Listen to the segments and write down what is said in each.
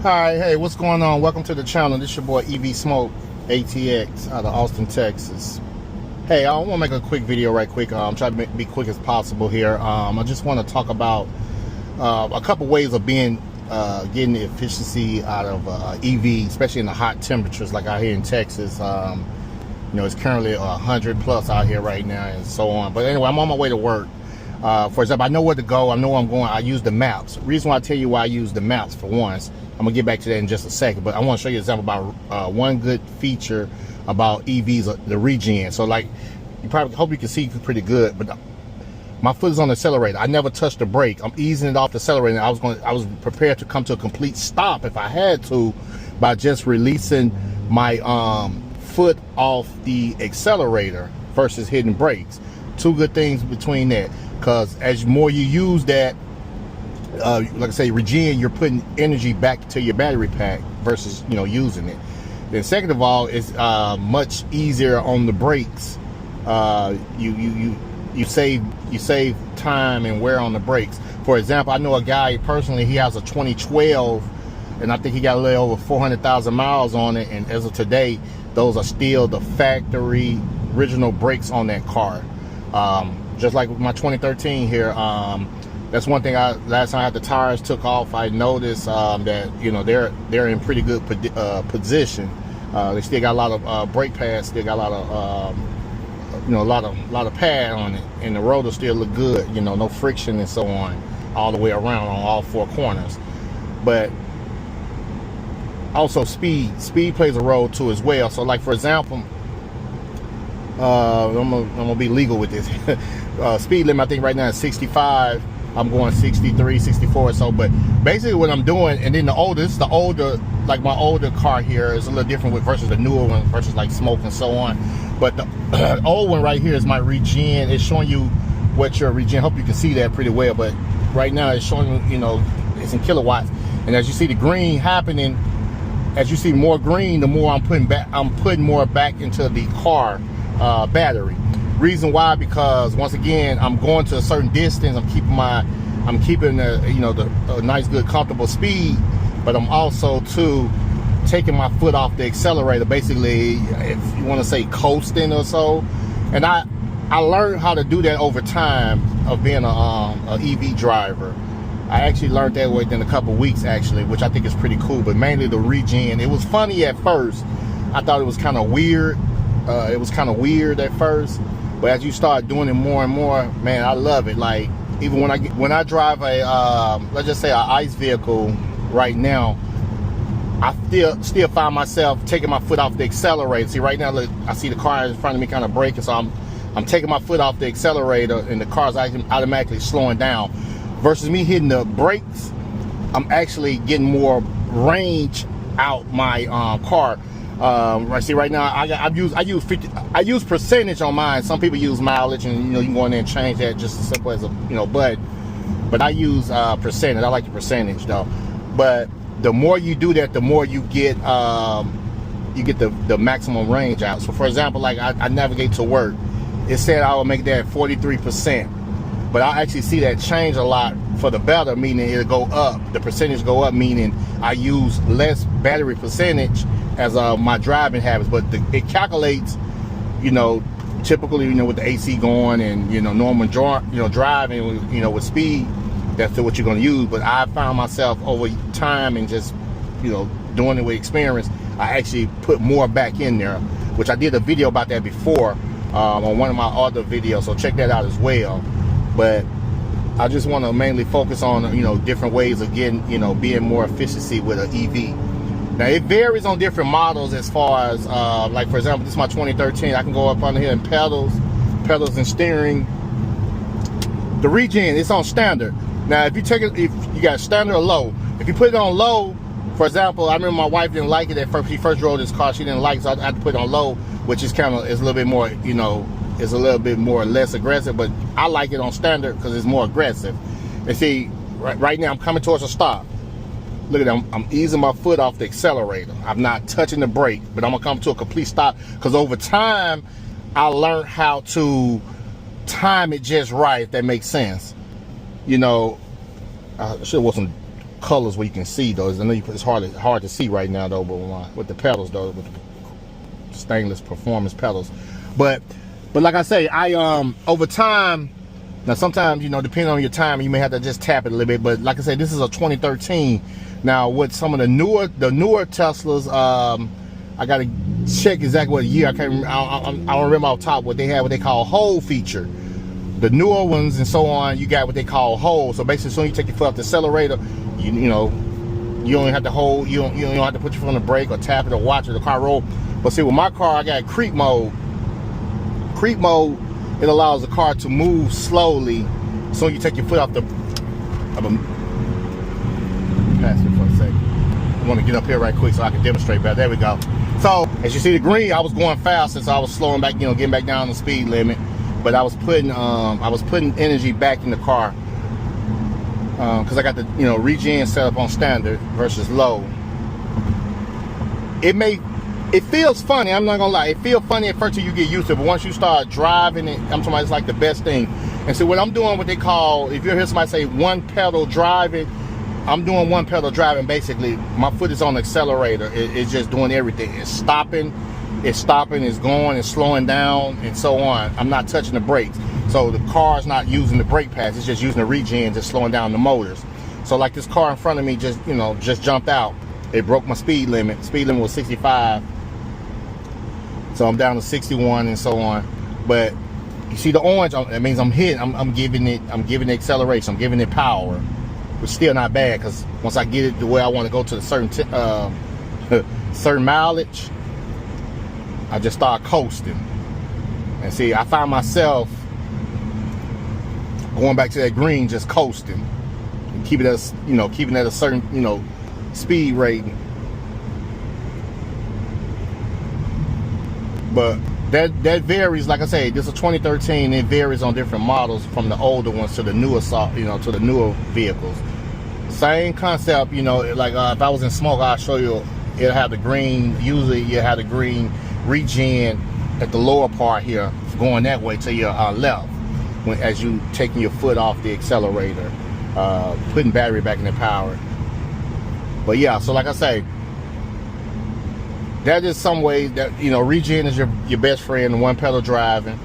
Hi, hey, what's going on? Welcome to the channel. This is your boy EV Smoke ATX out of Austin, Texas. Hey, I want to make a quick video right quick. I'm trying to be quick as possible here. I just want to talk about a couple ways of getting the efficiency out of EV, especially in the hot temperatures like out here in Texas. You know, it's currently 100 plus out here right now and so on. But anyway, I'm on my way to work. For example, I know where to go. I know where I'm going. I use the maps. The reason why I tell you why I use the maps for once, I'm gonna get back to that in just a second, but I want to show you an example about one good feature about EVs, the regen. So like, you probably hope you can see pretty good, but my foot is on the accelerator. I never touched the brake. I'm easing it off the accelerator. I was prepared to come to a complete stop if I had to, by just releasing my foot off the accelerator versus hitting brakes. Two good things between that, because as more you use that, like I say, regen, you're putting energy back to your battery pack versus, you know, using it. Then second of all, it's much easier on the brakes. You save time and wear on the brakes. For example, I know a guy personally, he has a 2012, and I think he got a little over 400,000 miles on it, and as of today, those are still the factory original brakes on that car. Just like with my 2013 here, that's one thing. Last time I had the tires took off, I noticed that, you know, they're in pretty good position. They still got a lot of brake pads, still got a lot of you know, a lot of pad on it, and the rotor still look good. You know, no friction and so on, all the way around on all four corners. But also speed plays a role too as well. So like, for example, I'm gonna be legal with this. Speed limit I think right now is 65. I'm going 63, 64 or so. But basically what I'm doing, and then this is the older, like my older car here is a little different with versus the newer one versus like Smoke and so on. But the old one right here is my regen. It's showing you what your regen. Hope you can see that pretty well. But right now it's showing you, you know, it's in kilowatts. And as you see the green happening, as you see more green, the more I'm putting more back into the car battery. Reason why, because once again, I'm going to a certain distance. I'm keeping you know, a nice, good, comfortable speed, but I'm also too taking my foot off the accelerator. Basically, if you want to say coasting or so. And I learned how to do that over time of being a EV driver. I actually learned that within a couple weeks, actually, which I think is pretty cool. But mainly the regen. It was funny at first. I thought it was kind of weird. It was kind of weird at first. But as you start doing it more and more, man, I love it. Like, even when I drive a let's just say an ICE vehicle right now, I still find myself taking my foot off the accelerator. See, right now, look, I see the car in front of me kind of braking, so I'm taking my foot off the accelerator, and the car's automatically slowing down. Versus me hitting the brakes, I'm actually getting more range out my car. See, right now I use percentage on mine. Some people use mileage, and you know, you can go in there and change that just as simple as but I use percentage. I like the percentage though. But the more you do that, the more you get the maximum range out. So for example, like I navigate to work. It said I will make that 43%, but I actually see that change a lot for the better, meaning it'll go up. The percentage go up, meaning I use less battery percentage as my driving habits. But it calculates, you know, typically, you know, with the AC going and, you know, normal driving, you know, with speed, that's what you're going to use. But I found myself over time and just, you know, doing it with experience, I actually put more back in there, which I did a video about that before on one of my other videos, so check that out as well. But I just want to mainly focus on, you know, different ways of getting, you know, being more efficiency with an EV. Now it varies on different models as far as like, for example, this is my 2013. I can go up under here and pedals and steering. The regen, it's on standard. Now if you got standard or low, if you put it on low, for example, I remember my wife didn't like it at first. She first drove this car, she didn't like it, so I had to put it on low, which is kind of, it's a little bit more, you know, it's a little bit more less aggressive. But I like it on standard because it's more aggressive. And see, right now I'm coming towards a stop. Look at that, I'm easing my foot off the accelerator. I'm not touching the brake, but I'm gonna come to a complete stop, because over time I learned how to time it just right, if that makes sense. You know, I should have wore some colors where you can see those. I know it's hard to see right now though, but with the pedals though, with the stainless performance pedals. But like I say, I over time, now sometimes, you know, depending on your time, you may have to just tap it a little bit. But like I said, this is a 2013. Now with some of the newer Teslas, I gotta check exactly what year. I don't remember off top what they have, what they call hold feature. The newer ones and so on, you got what they call hold. So basically, as soon as you take your foot off the accelerator, you know, you don't have to hold, you don't have to put your foot on the brake or tap it or watch it, the car roll. But see, with my car, I got creep mode. Creep mode, it allows the car to move slowly. So you take your foot off the. Pass it for a second. I want to get up here right quick so I can demonstrate better. There we go. So as you see the green, I was going fast since I was slowing back, you know, getting back down the speed limit. But I was putting energy back in the car because I got the, you know, regen set up on standard versus low. It feels funny, I'm not gonna lie. It feels funny at first till you get used to it, but once you start driving it, I'm talking about, it's like the best thing. And so what I'm doing, what they call, if you hear somebody say one pedal driving, I'm doing one pedal driving. Basically, my foot is on the accelerator. It's just doing everything. It's stopping, it's going, it's slowing down, and so on. I'm not touching the brakes. So the car's not using the brake pads, it's just using the regen, just slowing down the motors. So like this car in front of me just, you know, just jumped out. It broke my speed limit. Speed limit was 65. So I'm down to 61 and so on. But you see the orange, that means I'm giving it acceleration, I'm giving it power. Which is still not bad, because once I get it to where I want to go to a certain mileage, I just start coasting. And see, I find myself going back to that green, just coasting, and keeping it at a certain, you know, speed rating. But that varies. Like I say, this is a 2013. It varies on different models, from the older ones to the newer, you know, to the newer vehicles. Same concept, you know. Like if I was in smoke, I'll show you. It'll have the green. Usually, you have the green regen at the lower part here, going that way to your left, as you taking your foot off the accelerator, putting battery back in the power. But yeah, so like I say, that is some way that, you know, regen is your best friend, one pedal driving.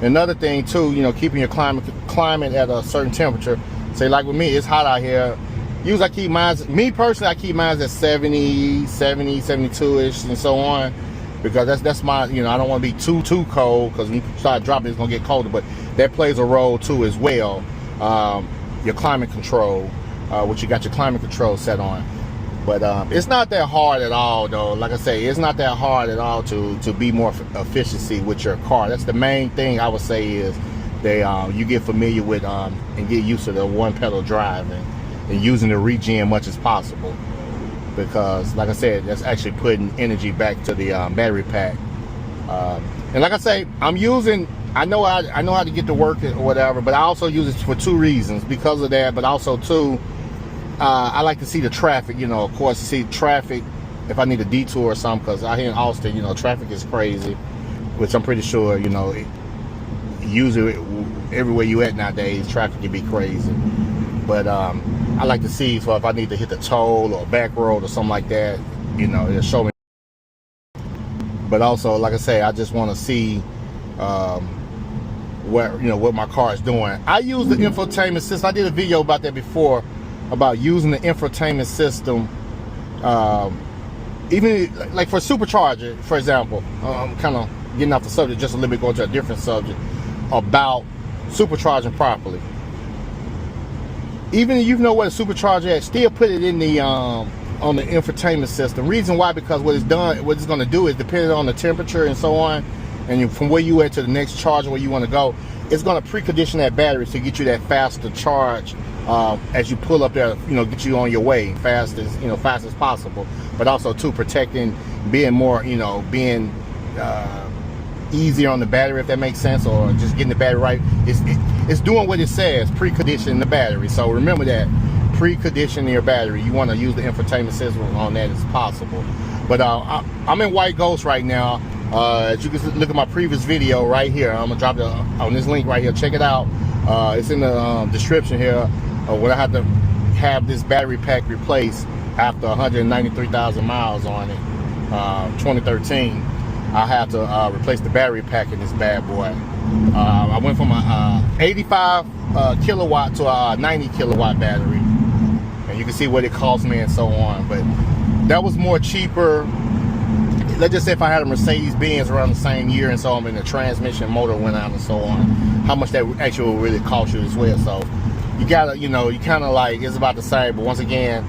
Another thing too, you know, keeping your climate at a certain temperature. Say like with me, it's hot out here. Usually I keep mine, me personally, I keep mine at 70, 72-ish and so on. Because that's my, you know, I don't want to be too cold, because when you start dropping, it's going to get colder. But that plays a role too as well. Your climate control, which you got your climate control set on. But it's not that hard at all, though. Like I say, it's not that hard at all to be more efficiency with your car. That's the main thing I would say, is you get familiar with and get used to the one pedal driving and using the regen much as possible. Because like I said, that's actually putting energy back to the battery pack. And like I say, I know how to get to work or whatever, but I also use it for two reasons. Because of that, but also too, I like to see the traffic, you know, of course, see traffic if I need a detour or something, because out here in Austin, you know, traffic is crazy, which I'm pretty sure, you know, usually everywhere you at nowadays, traffic can be crazy. But I like to see, so if I need to hit the toll or back road or something like that, you know, it'll show me. But also, like I say, I just want to see what my car is doing. I use the infotainment system. I did a video about that before, about using the infotainment system, even like for supercharger, for example. I'm kind of getting off the subject just a little bit, going to a different subject about supercharging properly. Even if you know what a supercharger is, still put it in the on the infotainment system. Reason why? Because what it's going to do is, depending on the temperature and so on, and from where you at to the next charger where you want to go, it's going to precondition that battery to get you that faster charge as you pull up there, you know, get you on your way fast as possible. But also too, protecting, being more, you know, being easier on the battery, if that makes sense, or just getting the battery right. It's doing what it says, preconditioning the battery. So remember that, preconditioning your battery. You want to use the infotainment system on that as possible. But I'm in White Ghost right now. As you can look at my previous video right here, I'm gonna drop it on this link right here. Check it out. It's in the description here. What I have this battery pack replaced after 193,000 miles on it, 2013. I have to replace the battery pack in this bad boy. I went from a 85 kilowatt to a 90 kilowatt battery, and you can see what it cost me and so on. But that was more cheaper. Let's just say if I had a Mercedes-Benz around the same year and so on, and the transmission motor went out and so on, how much that actually really cost you as well. So you gotta, you know, you kind of like, it's about the same. But once again,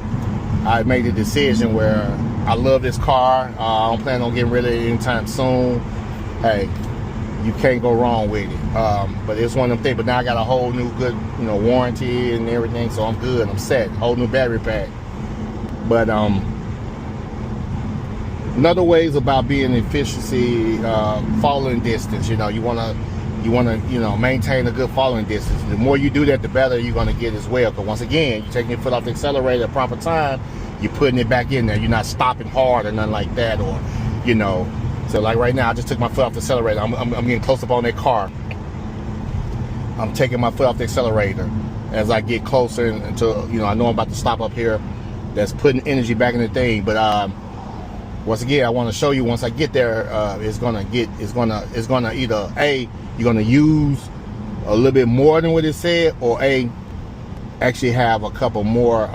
I made a decision where I love this car. I don't plan on getting rid of it anytime soon. Hey, you can't go wrong with it. But it's one of them things. But now I got a whole new good, you know, warranty and everything, so I'm good. I'm set. Whole new battery pack. But another ways about being efficiency, following distance. You know, you wanna you know, maintain a good following distance. The more you do that, the better you're gonna get as well. Because once again, you're taking your foot off the accelerator at the proper time. You're putting it back in there. You're not stopping hard or nothing like that, or, you know. So like right now, I just took my foot off the accelerator. I'm getting close up on that car. I'm taking my foot off the accelerator as I get closer until, you know, I know I'm about to stop up here. That's putting energy back in the thing. But once again, I want to show you once I get there, it's gonna either A, you're gonna use a little bit more than what it said, or A, actually have a couple more.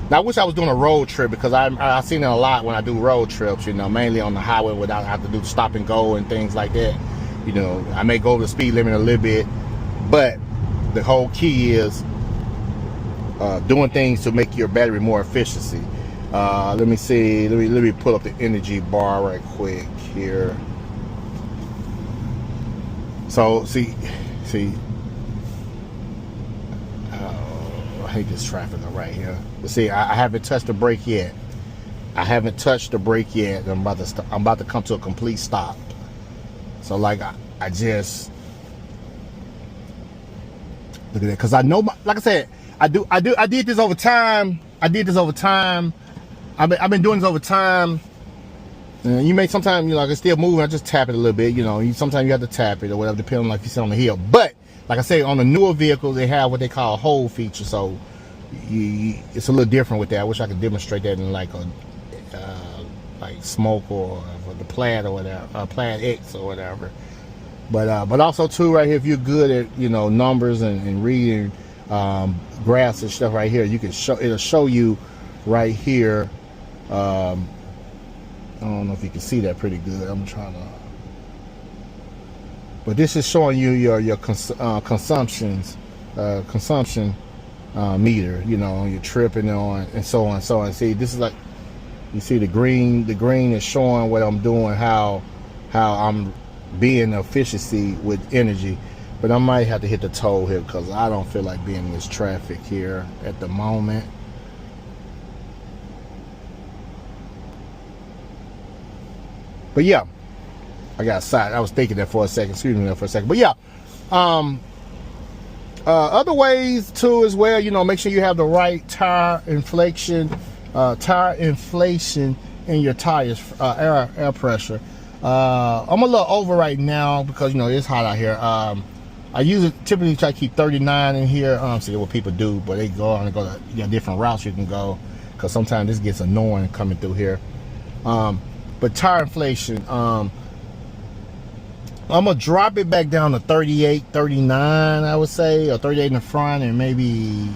Now, I wish I was doing a road trip, because I've seen it a lot when I do road trips, you know, mainly on the highway without having to do stop and go and things like that. You know, I may go over the speed limit a little bit, but the whole key is doing things to make your battery more efficiency. Let me see, let me pull up the energy bar right quick here. So see, I hate this traffic right here. But see, I haven't touched the brake yet. I'm about to come to a complete stop. So like I just look at that, because I know like I said, I did this over time. I've been doing this over time. And you may sometimes, you know, like it's still moving, I just tap it a little bit, you know. Sometimes you have to tap it or whatever, depending on, like you said, on the hill. But like I say, on the newer vehicles, they have what they call a hold feature, so it's a little different with that. I wish I could demonstrate that in like a like Smoke or the Plaid or whatever, Plaid X or whatever. But also too, right here, if you're good at, you know, numbers and reading graphs and stuff right here, you can it'll show you right here. I don't know if you can see that pretty good. I'm trying to. But this is showing you your consumption meter, you know, your tripping on and so on and so on. See, this is like, you see the green is showing what I'm doing, how I'm being efficiency with energy. But I might have to hit the toll here, because I don't feel like being in this traffic here at the moment. But yeah, I got side. I was thinking that for a second. Excuse me for a second. But yeah, other ways too as well. You know, make sure you have the right tire inflation in your tires, air pressure. I'm a little over right now because, you know, it's hot out here. I typically try to keep 39 in here. See what people do, but they go on and go to, you got different routes you can go, because sometimes this gets annoying coming through here. But tire inflation, I'm gonna drop it back down to 38, 39, I would say, or 38 in the front, and maybe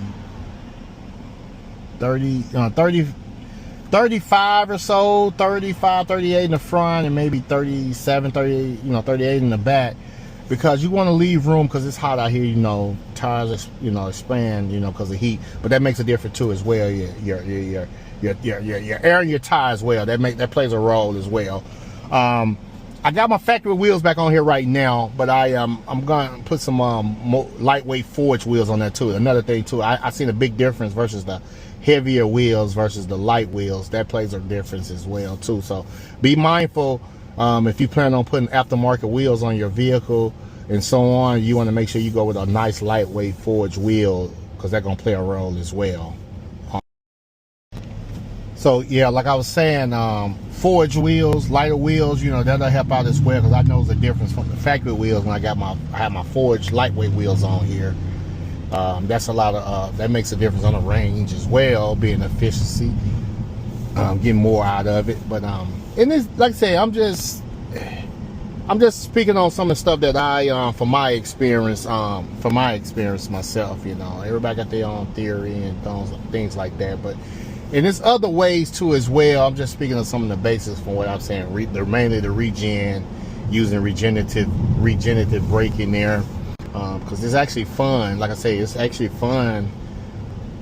35 or so, 35, 38 in the front, and maybe 37, 38, you know, 38 in the back, because you want to leave room, because it's hot out here, you know, tires, you know, expand, you know, because of heat. But that makes a difference too as well. Your air in your tire as well. That plays a role as well. I got my factory wheels back on here right now, but I'm gonna put some lightweight forged wheels on there too. Another thing too, I seen a big difference versus the heavier wheels versus the light wheels. That plays a difference as well too. So be mindful if you plan on putting aftermarket wheels on your vehicle and so on. You want to make sure you go with a nice lightweight forged wheel, because that's gonna play a role as well. So yeah, like I was saying, forged wheels, lighter wheels, you know, that'll help out as well, because I know the difference from the factory wheels when I had my forged lightweight wheels on here. That's a lot of that makes a difference on the range as well, being efficiency, getting more out of it. But and it's like I say, I'm just speaking on some of the stuff that I from my experience myself. You know, everybody got their own theory and things like that, but and there's other ways too as well. I'm just speaking of some of the basics from what I'm saying. Mainly the regen, using regenerative braking there, because it's actually fun. Like I say, it's actually fun.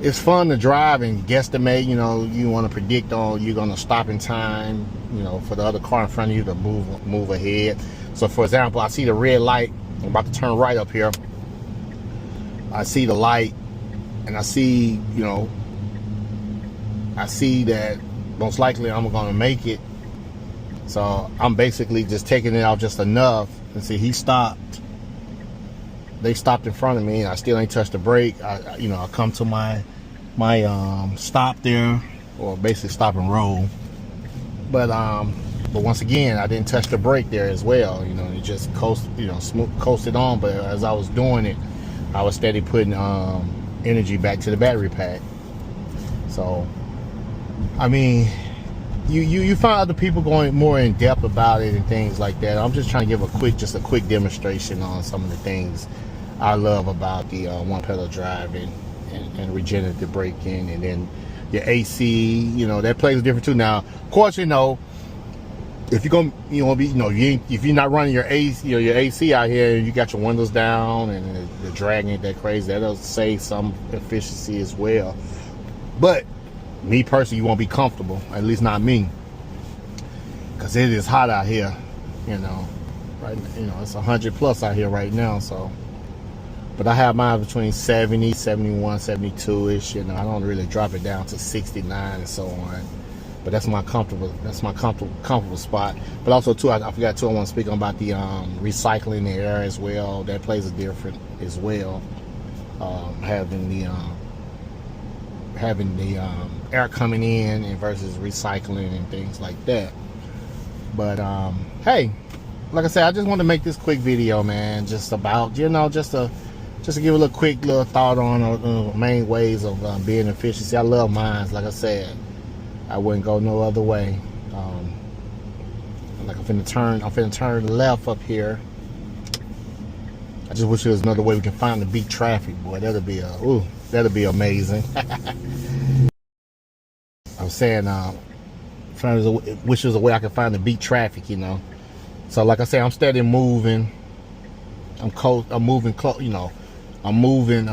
It's fun to drive and guesstimate. You know, you want to predict you're going to stop in time, you know, for the other car in front of you to move ahead. So for example, I see the red light. I'm about to turn right up here. I see the light, and I see, you know, I see that most likely I'm going to make it. So I'm basically just taking it out just enough. And see, he stopped. They stopped in front of me, and I still ain't touched the brake. I come to my stop there, or basically stop and roll. But once again, I didn't touch the brake there as well. You know, it just coasted on. But as I was doing it, I was steady putting energy back to the battery pack. So, I mean, you find other people going more in depth about it and things like that. I'm just trying to give a quick demonstration on some of the things I love about the one pedal driving and regenerative braking, and then your AC. You know, that plays different too. Now, of course, you know, if you're gonna, if you're not running your AC, your AC out here, and you got your windows down and the drag ain't that crazy, that'll save some efficiency as well. But me personally, you won't be comfortable, at least not me, because it is hot out here. You know, right? You know, it's 100 plus out here right now. So, but I have mine between 70, 71, 72 ish. You know, I don't really drop it down to 69 and so on. But that's my comfortable spot. But also too, I forgot too, I want to speak about the recycling the air as well. That plays a difference as well. Having the air coming in and versus recycling and things like that. But hey, like I said, I just want to make this quick video, man, just about, you know, just to give a little quick thought on main ways of being efficiency. I love mines. Like I said, I wouldn't go no other way. Like I'm finna turn left up here. I just wish there was another way we can find to beat traffic, boy. That'll be amazing. I'm saying, wish there was a way I could find to beat traffic, you know. So like I say, I'm steady moving. I'm moving close, you know. I'm moving.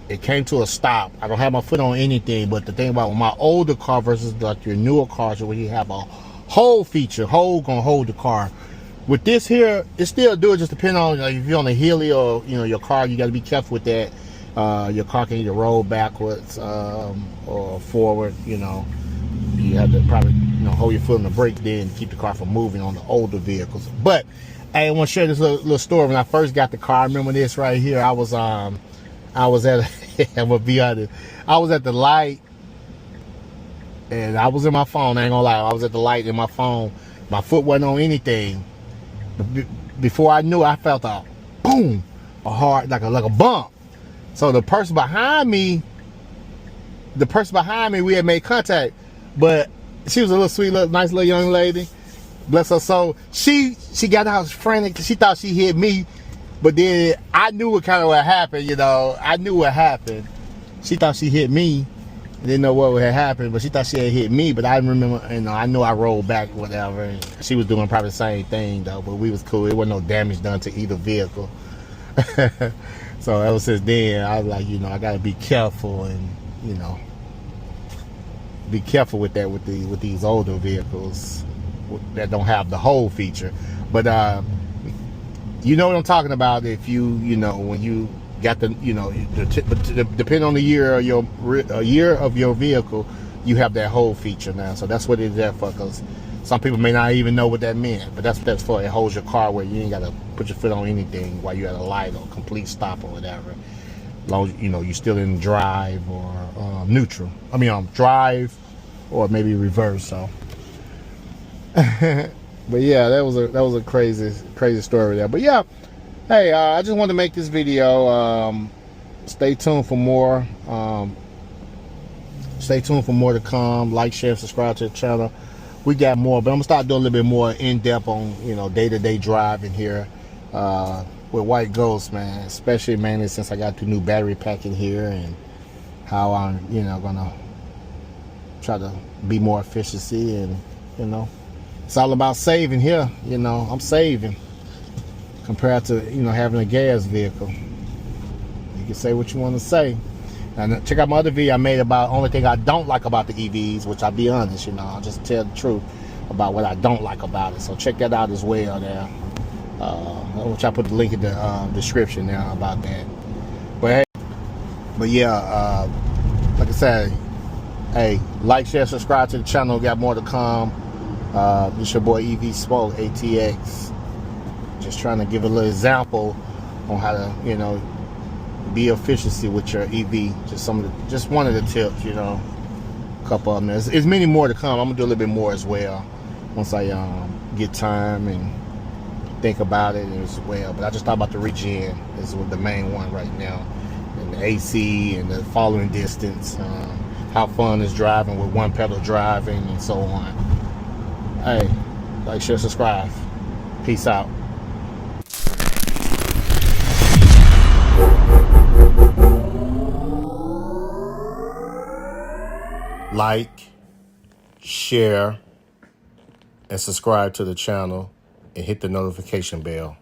It came to a stop. I don't have my foot on anything, but the thing about my older car versus like your newer cars, where you have a hold feature, gonna hold the car. With this here, it still do it, just depending on, like, if you're on a hilly or, you know, your car, you got to be careful with that. Your car can either roll backwards or forward. You know, you have to probably, you know, hold your foot on the brake then to keep the car from moving on the older vehicles. But I want to share this little story. When I first got the car, I remember this right here. I was at I'm gonna be honest, I was at the light and I was in my phone. I ain't gonna lie, I was at the light in my phone. My foot wasn't on anything. Before I knew, I felt a boom, a hard, like a bump. So the person behind me, we had made contact, but she was a little sweet, nice little young lady. Bless her soul. She got out frantic. She thought she hit me, but then I knew what happened. You know, I knew what happened. She thought she hit me. Didn't know what had happened, but she thought she had hit me. But I remember, you know, I knew I rolled back, whatever. And she was doing probably the same thing though, but we was cool. It wasn't no damage done to either vehicle. So ever since then, I was like, you know, I gotta be careful and, you know, be careful with that with these older vehicles that don't have the hold feature. But you know what I'm talking about. If you know, when you got the, you know, depending on the year of your vehicle, you have that hold feature now. So that's what it's there for, because some people may not even know what that meant, but that's what that's for. It holds your car where you ain't got to put your foot on anything while you're at a light or complete stop or whatever. As long as, you know, you're still in drive or neutral. I mean, drive or maybe reverse. So, but yeah, that was a crazy story there. But yeah, hey, I just wanted to make this video. stay tuned for more. Stay tuned for more to come. Like, share, subscribe to the channel. We got more, but I'm gonna start doing a little bit more in depth on, you know, day-to-day driving here with White Ghost, man. Especially mainly since I got the new battery pack in here, and how I'm, you know, gonna try to be more efficiency, and you know, it's all about saving here. You know, I'm saving compared to, you know, having a gas vehicle. You can say what you want to say. And check out my other video I made about only thing I don't like about the EVs, which I'll be honest, you know, I'll just tell the truth about what I don't like about it. So check that out as well there. Which I put the link in the description there about that. But yeah, like I said, hey, like, share, subscribe to the channel. Got more to come. This your boy EV Smoke ATX. Just trying to give a little example on how to, you know, be efficiency with your EV. Just one of the tips, you know. A couple of them. There's many more to come. I'm gonna do a little bit more as well once I get time and think about it as well. But I just thought about the regen is the main one right now, and the AC and the following distance. How fun is driving with one pedal driving and so on. Hey, like, share, subscribe. Peace out. Like, share, and subscribe to the channel, and hit the notification bell.